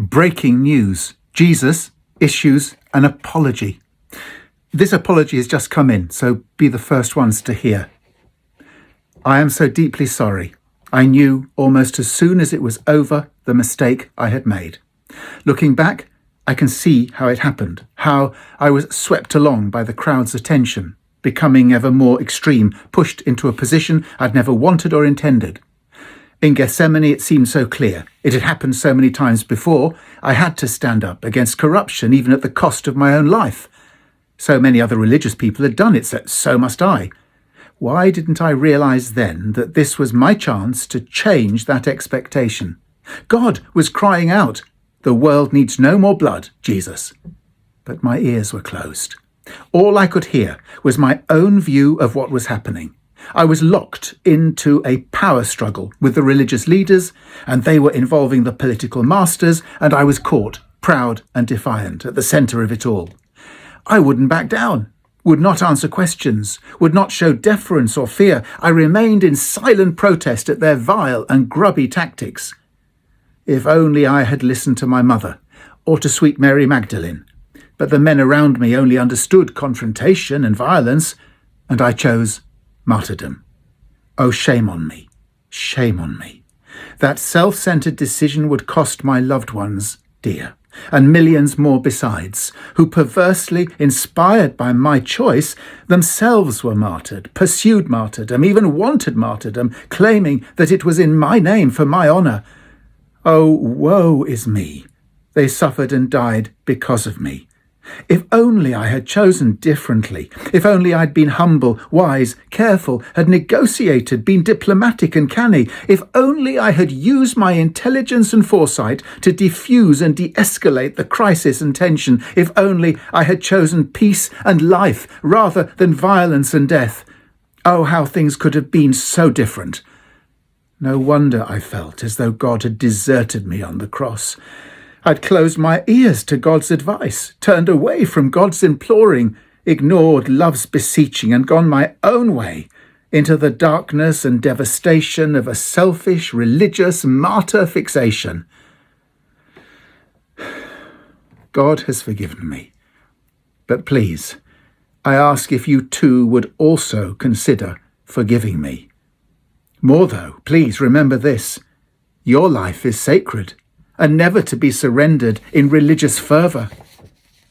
Breaking news. Jesus issues an apology. This apology has just come in, so be the first ones to hear. I am so deeply sorry. I knew almost as soon as it was over the mistake I had made. Looking back, I can see how it happened, how I was swept along by the crowd's attention, becoming ever more extreme, pushed into a position I'd never wanted or intended. In Gethsemane, it seemed so clear. It had happened so many times before. I had to stand up against corruption, even at the cost of my own life. So many other religious people had done it, so must I. Why didn't I realise then that this was my chance to change that expectation? God was crying out, "The world needs no more blood, Jesus." But my ears were closed. All I could hear was my own view of what was happening. I was locked into a power struggle with the religious leaders, and they were involving the political masters, and I was caught, proud and defiant, at the centre of it all. I wouldn't back down, would not answer questions, would not show deference or fear. I remained in silent protest at their vile and grubby tactics. If only I had listened to my mother, or to sweet Mary Magdalene. But the men around me only understood confrontation and violence, and I chose martyrdom. Oh, shame on me, shame on me. That self-centered decision would cost my loved ones dear, and millions more besides, who perversely, inspired by my choice, themselves were martyred, pursued martyrdom, even wanted martyrdom, claiming that it was in my name for my honour. Oh, woe is me. They suffered and died because of me. If only I had chosen differently, if only I'd been humble, wise, careful, had negotiated, been diplomatic and canny, if only I had used my intelligence and foresight to defuse and de-escalate the crisis and tension, if only I had chosen peace and life rather than violence and death. Oh, how things could have been so different. No wonder I felt as though God had deserted me on the cross. I'd closed my ears to God's advice, turned away from God's imploring, ignored love's beseeching, and gone my own way into the darkness and devastation of a selfish, religious martyr fixation. God has forgiven me. But please, I ask if you too would also consider forgiving me. More though, please remember this. Your life is sacred, and never to be surrendered in religious fervour.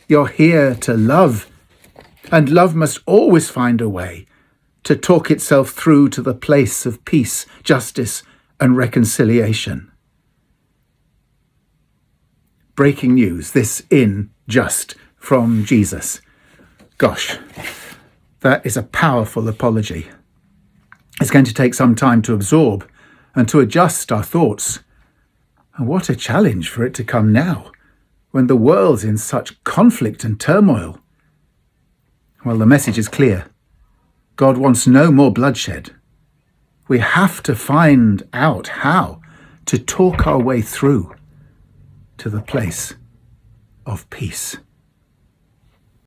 You're here to love, and love must always find a way to talk itself through to the place of peace, justice, and reconciliation. Breaking news, this just from Jesus. Gosh, that is a powerful apology. It's going to take some time to absorb and to adjust our thoughts. And what a challenge for it to come now, when the world's in such conflict and turmoil. Well, the message is clear. God wants no more bloodshed. We have to find out how to talk our way through to the place of peace.